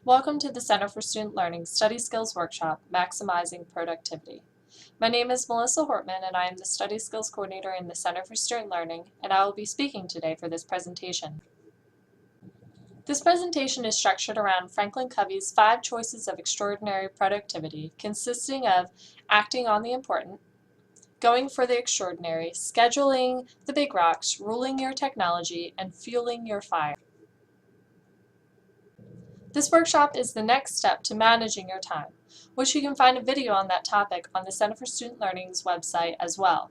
Welcome to the Center for Student Learning Study Skills Workshop, Maximizing Productivity. My name is Melissa Hortman and I am the Study Skills Coordinator in the Center for Student Learning, and I will be speaking today for this presentation. This presentation is structured around Franklin Covey's 5 choices of extraordinary productivity, consisting of acting on the important, going for the extraordinary, scheduling the big rocks, ruling your technology, and fueling your fire. This workshop is the next step to managing your time, which you can find a video on that topic on the Center for Student Learning's website as well.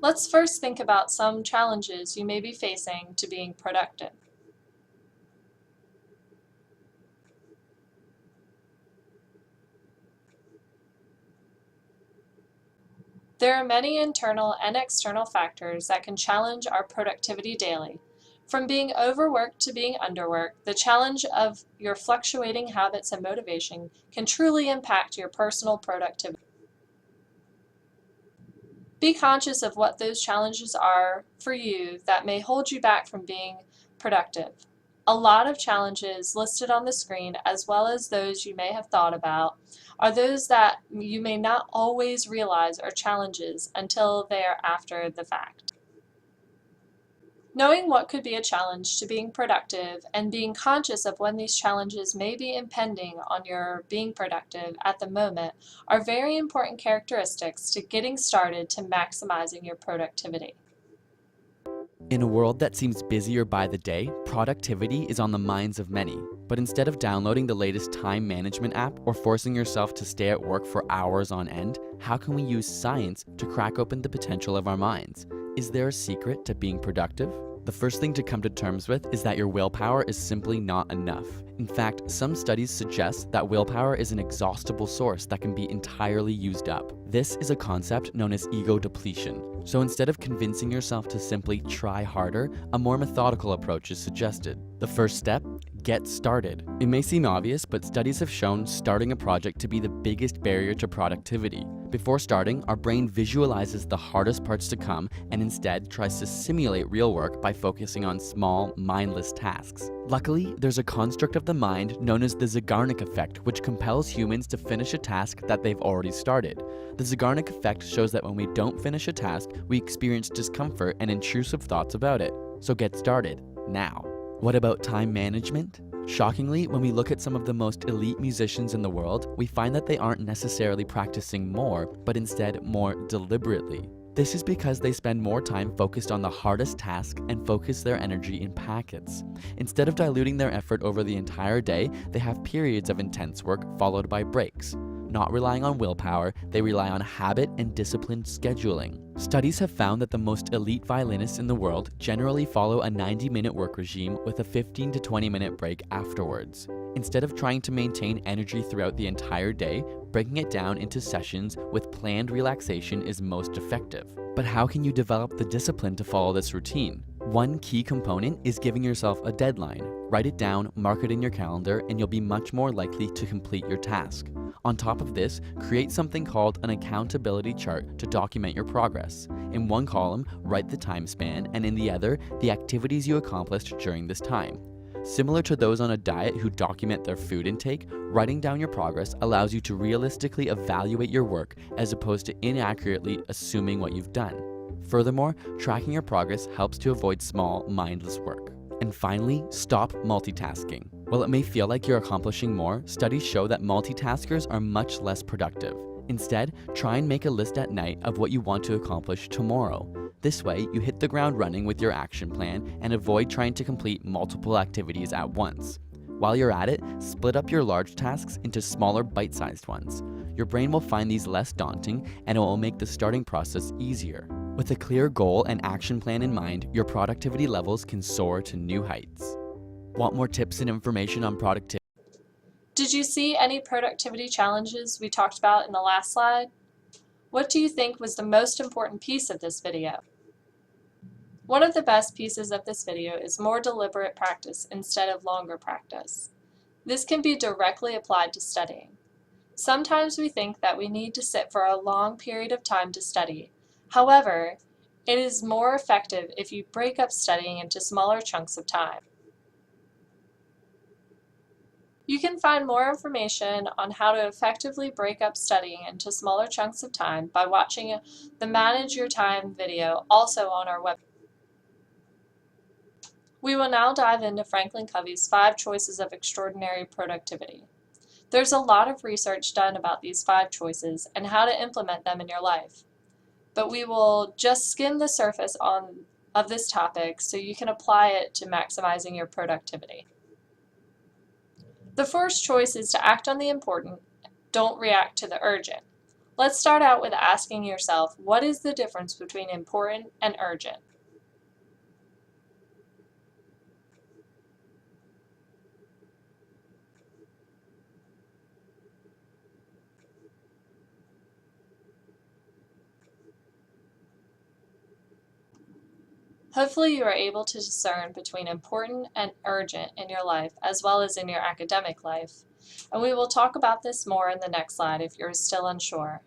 Let's first think about some challenges you may be facing to being productive. There are many internal and external factors that can challenge our productivity daily. From being overworked to being underworked, the challenge of your fluctuating habits and motivation can truly impact your personal productivity. Be conscious of what those challenges are for you that may hold you back from being productive. A lot of challenges listed on the screen, as well as those you may have thought about, are those that you may not always realize are challenges until they are after the fact. Knowing what could be a challenge to being productive and being conscious of when these challenges may be impending on your being productive at the moment are very important characteristics to getting started to maximizing your productivity. In a world that seems busier by the day, productivity is on the minds of many. But instead of downloading the latest time management app or forcing yourself to stay at work for hours on end, how can we use science to crack open the potential of our minds? Is there a secret to being productive? The first thing to come to terms with is that your willpower is simply not enough. In fact, some studies suggest that willpower is an exhaustible source that can be entirely used up. This is a concept known as ego depletion. So instead of convincing yourself to simply try harder, a more methodical approach is suggested. The first step: get started. It may seem obvious, but studies have shown starting a project to be the biggest barrier to productivity. Before starting, our brain visualizes the hardest parts to come and instead tries to simulate real work by focusing on small, mindless tasks. Luckily, there's a construct of the mind known as the Zeigarnik effect, which compels humans to finish a task that they've already started. The Zeigarnik effect shows that when we don't finish a task, we experience discomfort and intrusive thoughts about it. So get started now. What about time management? Shockingly, when we look at some of the most elite musicians in the world, we find that they aren't necessarily practicing more, but instead more deliberately. This is because they spend more time focused on the hardest task and focus their energy in packets. Instead of diluting their effort over the entire day, they have periods of intense work followed by breaks. Not relying on willpower, they rely on habit and disciplined scheduling. Studies have found that the most elite violinists in the world generally follow a 90-minute work regime with a 15 to 20-minute break afterwards. Instead of trying to maintain energy throughout the entire day, breaking it down into sessions with planned relaxation is most effective. But how can you develop the discipline to follow this routine? One key component is giving yourself a deadline. Write it down, mark it in your calendar, and you'll be much more likely to complete your task. On top of this, create something called an accountability chart to document your progress. In one column, write the time span, and in the other, the activities you accomplished during this time. Similar to those on a diet who document their food intake, writing down your progress allows you to realistically evaluate your work as opposed to inaccurately assuming what you've done. Furthermore, tracking your progress helps to avoid small, mindless work. And finally, stop multitasking. While it may feel like you're accomplishing more, studies show that multitaskers are much less productive. Instead, try and make a list at night of what you want to accomplish tomorrow. This way, you hit the ground running with your action plan and avoid trying to complete multiple activities at once. While you're at it, split up your large tasks into smaller bite-sized ones. Your brain will find these less daunting, and it will make the starting process easier. With a clear goal and action plan in mind, your productivity levels can soar to new heights. Want more tips and information on productivity? Did you see any productivity challenges we talked about in the last slide? What do you think was the most important piece of this video? One of the best pieces of this video is more deliberate practice instead of longer practice. This can be directly applied to studying. Sometimes we think that we need to sit for a long period of time to study. However, It is more effective if you break up studying into smaller chunks of time. You can find more information on how to effectively break up studying into smaller chunks of time by watching the Manage Your Time video, also on our website. We will now dive into Franklin Covey's 5 choices of extraordinary productivity. There's a lot of research done about these 5 choices and how to implement them in your life, but we will just skim the surface of this topic so you can apply it to maximizing your productivity. The first choice is to act on the important, don't react to the urgent. Let's start out with asking yourself, what is the difference between important and urgent? Hopefully you are able to discern between important and urgent in your life as well as in your academic life, and we will talk about this more in the next slide if you're still unsure.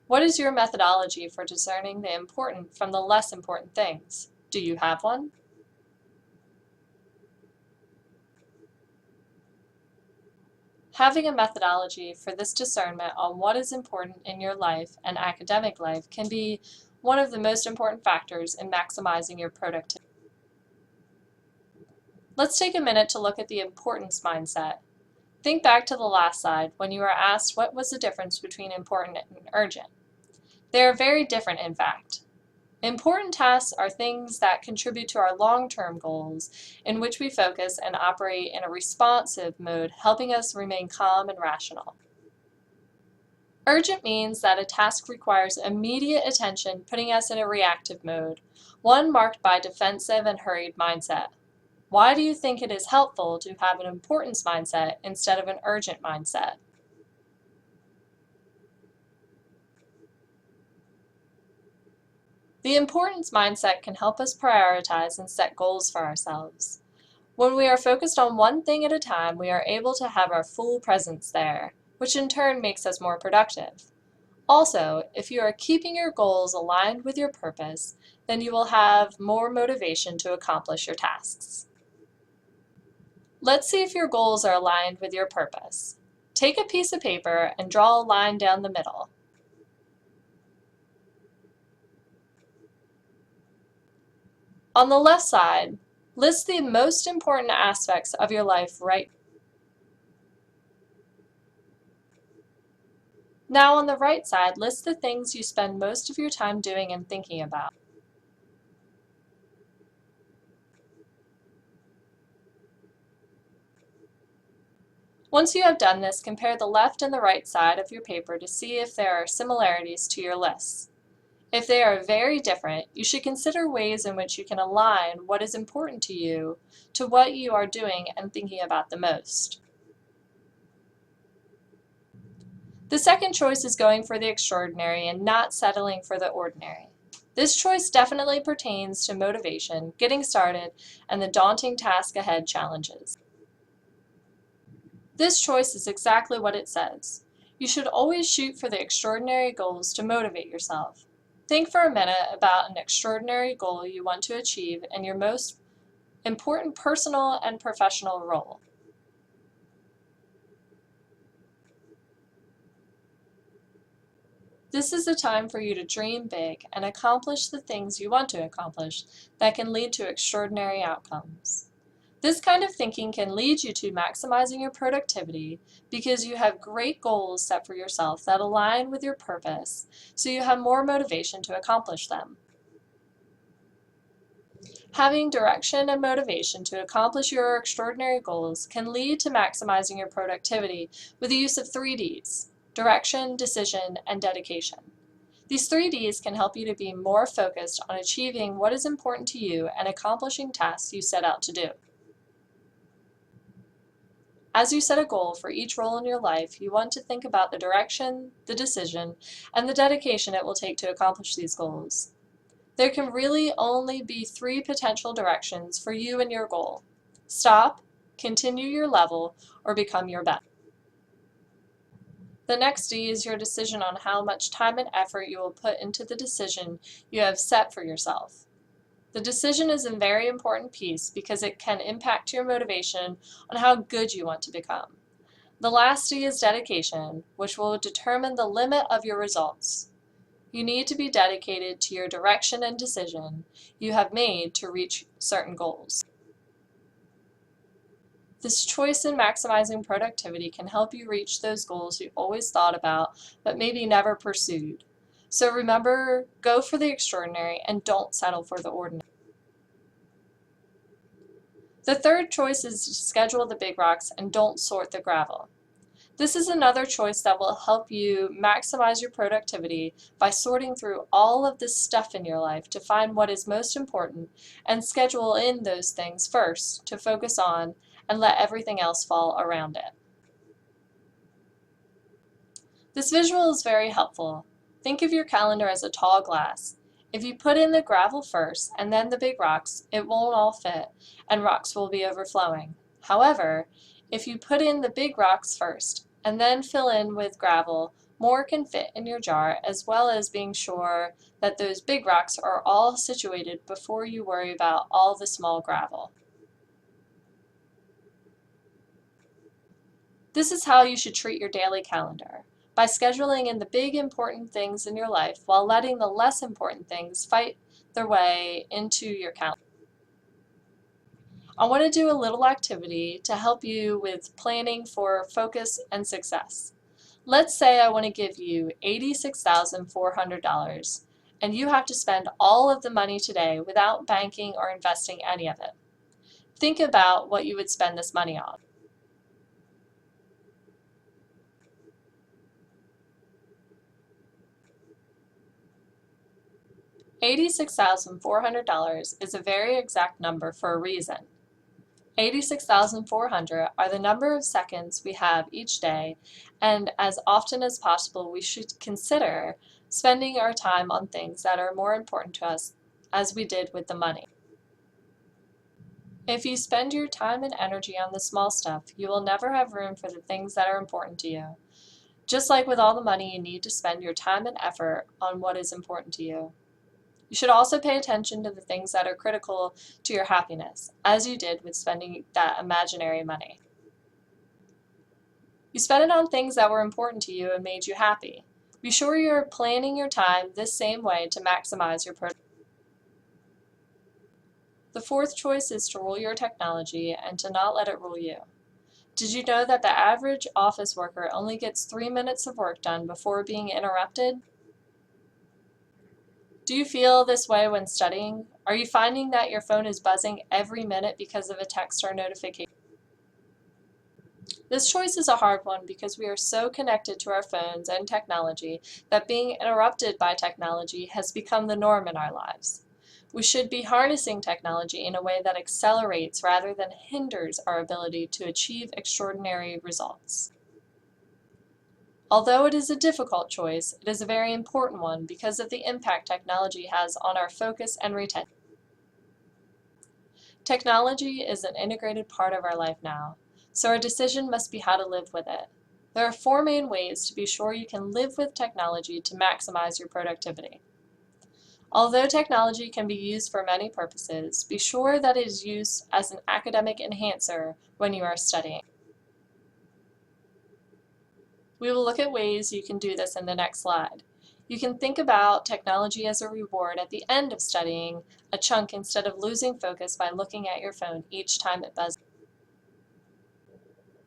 What is your methodology for discerning the important from the less important things? Do you have one? Having a methodology for this discernment on what is important in your life and academic life can be one of the most important factors in maximizing your productivity. Let's take a minute to look at the importance mindset. Think back to the last slide when you were asked what was the difference between important and urgent. They are very different, in fact. Important tasks are things that contribute to our long-term goals, in which we focus and operate in a responsive mode, helping us remain calm and rational. Urgent means that a task requires immediate attention, putting us in a reactive mode, one marked by defensive and hurried mindset. Why do you think it is helpful to have an importance mindset instead of an urgent mindset? The importance mindset can help us prioritize and set goals for ourselves. When we are focused on one thing at a time, we are able to have our full presence there, which in turn makes us more productive. Also, if you are keeping your goals aligned with your purpose, then you will have more motivation to accomplish your tasks. Let's see if your goals are aligned with your purpose. Take a piece of paper and draw a line down the middle. On the left side, list the most important aspects of your life right now. On the right side, list the things you spend most of your time doing and thinking about. Once you have done this, compare the left and the right side of your paper to see if there are similarities to your lists. If they are very different, you should consider ways in which you can align what is important to you to what you are doing and thinking about the most. The second choice is going for the extraordinary and not settling for the ordinary. This choice definitely pertains to motivation, getting started, and the daunting task ahead challenges. This choice is exactly what it says. You should always shoot for the extraordinary goals to motivate yourself. Think for a minute about an extraordinary goal you want to achieve in your most important personal and professional role. This is a time for you to dream big and accomplish the things you want to accomplish that can lead to extraordinary outcomes. This kind of thinking can lead you to maximizing your productivity because you have great goals set for yourself that align with your purpose, so you have more motivation to accomplish them. Having direction and motivation to accomplish your extraordinary goals can lead to maximizing your productivity with the use of 3 Ds: direction, decision, and dedication. These 3 Ds can help you to be more focused on achieving what is important to you and accomplishing tasks you set out to do. As you set a goal for each role in your life, you want to think about the direction, the decision, and the dedication it will take to accomplish these goals. There can really only be 3 potential directions for you and your goal: stop, continue your level, or become your best. The next D is your decision on how much time and effort you will put into the decision you have set for yourself. The decision is a very important piece because it can impact your motivation on how good you want to become. The last D is dedication, which will determine the limit of your results. You need to be dedicated to your direction and decision you have made to reach certain goals. This choice in maximizing productivity can help you reach those goals you always thought about but maybe never pursued. So remember, go for the extraordinary and don't settle for the ordinary. The third choice is to schedule the big rocks and don't sort the gravel. This is another choice that will help you maximize your productivity by sorting through all of this stuff in your life to find what is most important and schedule in those things first to focus on and let everything else fall around it. This visual is very helpful. Think of your calendar as a tall glass. If you put in the gravel first and then the big rocks, it won't all fit and rocks will be overflowing. However, if you put in the big rocks first and then fill in with gravel, more can fit in your jar, as well as being sure that those big rocks are all situated before you worry about all the small gravel. This is how you should treat your daily calendar, by scheduling in the big important things in your life while letting the less important things fight their way into your calendar. I want to do a little activity to help you with planning for focus and success. Let's say I want to give you $86,400 and you have to spend all of the money today without banking or investing any of it. Think about what you would spend this money on. $86,400 is a very exact number for a reason. 86,400 are the number of seconds we have each day, and as often as possible we should consider spending our time on things that are more important to us, as we did with the money. If you spend your time and energy on the small stuff, you will never have room for the things that are important to you. Just like with all the money, you need to spend your time and effort on what is important to you. You should also pay attention to the things that are critical to your happiness, as you did with spending that imaginary money. You spent it on things that were important to you and made you happy. Be sure you're planning your time this same way to maximize your productivity. The fourth choice is to rule your technology and to not let it rule you. Did you know that the average office worker only gets 3 minutes of work done before being interrupted? Do you feel this way when studying? Are you finding that your phone is buzzing every minute because of a text or notification? This choice is a hard one because we are so connected to our phones and technology that being interrupted by technology has become the norm in our lives. We should be harnessing technology in a way that accelerates rather than hinders our ability to achieve extraordinary results. Although it is a difficult choice, it is a very important one because of the impact technology has on our focus and retention. Technology is an integrated part of our life now, so our decision must be how to live with it. There are 4 main ways to be sure you can live with technology to maximize your productivity. Although technology can be used for many purposes, be sure that it is used as an academic enhancer when you are studying. We will look at ways you can do this in the next slide. You can think about technology as a reward at the end of studying a chunk instead of losing focus by looking at your phone each time it buzzes.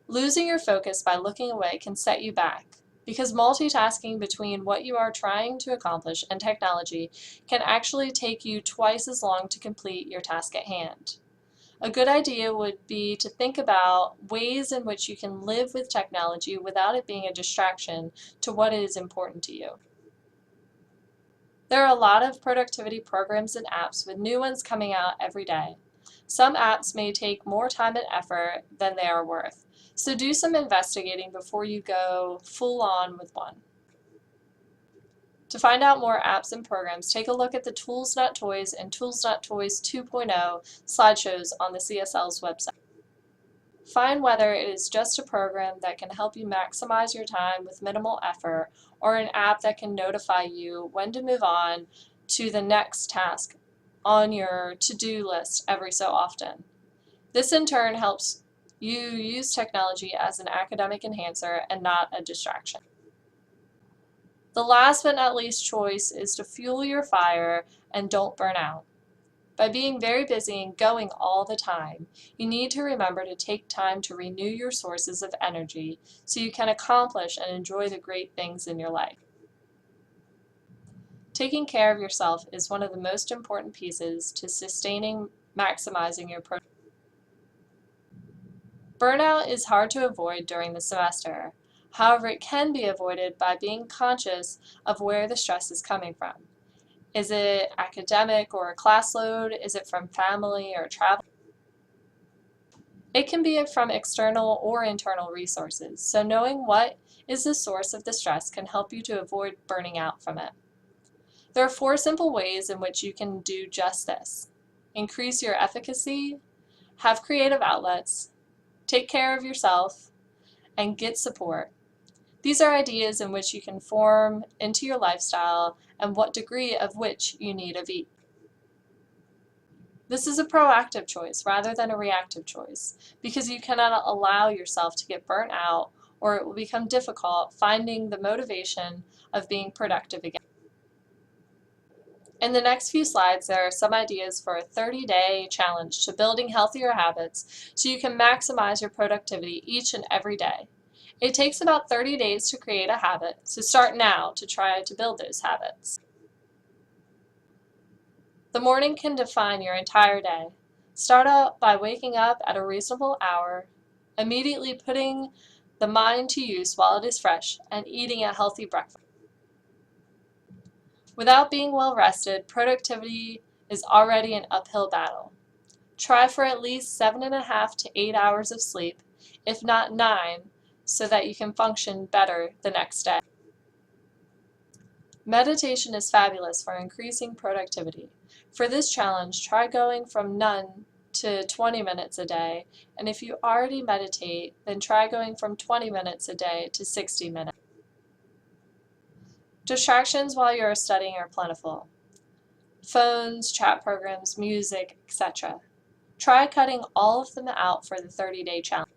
Losing your focus by looking away can set you back, because multitasking between what you are trying to accomplish and technology can actually take you twice as long to complete your task at hand. A good idea would be to think about ways in which you can live with technology without it being a distraction to what is important to you. There are a lot of productivity programs and apps with new ones coming out every day. Some apps may take more time and effort than they are worth, so do some investigating before you go full on with one. To find out more apps and programs, take a look at the Tools Not Toys and Tools Not Toys 2.0 slideshows on the CSL's website. Find whether it is just a program that can help you maximize your time with minimal effort, or an app that can notify you when to move on to the next task on your to-do list every so often. This in turn helps you use technology as an academic enhancer and not a distraction. The last but not least choice is to fuel your fire and don't burn out. By being very busy and going all the time, you need to remember to take time to renew your sources of energy so you can accomplish and enjoy the great things in your life. Taking care of yourself is one of the most important pieces to maximizing your productivity. Burnout is hard to avoid during the semester. However, it can be avoided by being conscious of where the stress is coming from. Is it academic or a class load? Is it from family or travel? It can be from external or internal resources, so knowing what is the source of the stress can help you to avoid burning out from it. There are 4 simple ways in which you can do just this. Increase your efficacy, have creative outlets, take care of yourself, and get support. These are ideas in which you can form into your lifestyle and what degree of which you need of each. This is a proactive choice rather than a reactive choice, because you cannot allow yourself to get burnt out, or it will become difficult finding the motivation of being productive again. In the next few slides, there are some ideas for a 30-day challenge to building healthier habits so you can maximize your productivity each and every day. It takes about 30 days to create a habit, so start now to try to build those habits. The morning can define your entire day. Start out by waking up at a reasonable hour, immediately putting the mind to use while it is fresh, and eating a healthy breakfast. Without being well rested, productivity is already an uphill battle. Try for at least 7.5 to 8 hours of sleep, if not 9, so that you can function better the next day. Meditation is fabulous for increasing productivity. For this challenge, try going from none to 20 minutes a day, and if you already meditate, then try going from 20 minutes a day to 60 minutes. Distractions while you are studying are plentiful. Phones, chat programs, music, etc. Try cutting all of them out for the 30-day challenge.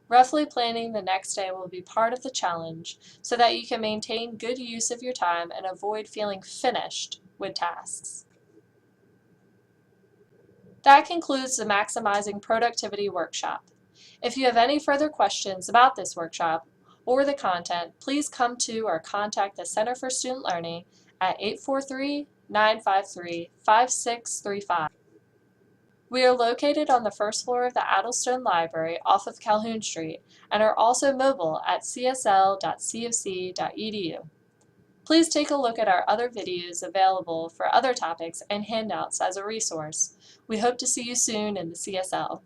Roughly planning the next day will be part of the challenge so that you can maintain good use of your time and avoid feeling finished with tasks. That concludes the Maximizing Productivity workshop. If you have any further questions about this workshop or the content, please come to or contact the Center for Student Learning at 843-953-5635. We are located on the first floor of the Addlestone Library off of Calhoun Street and are also mobile at csl.cfc.edu. Please take a look at our other videos available for other topics and handouts as a resource. We hope to see you soon in the CSL.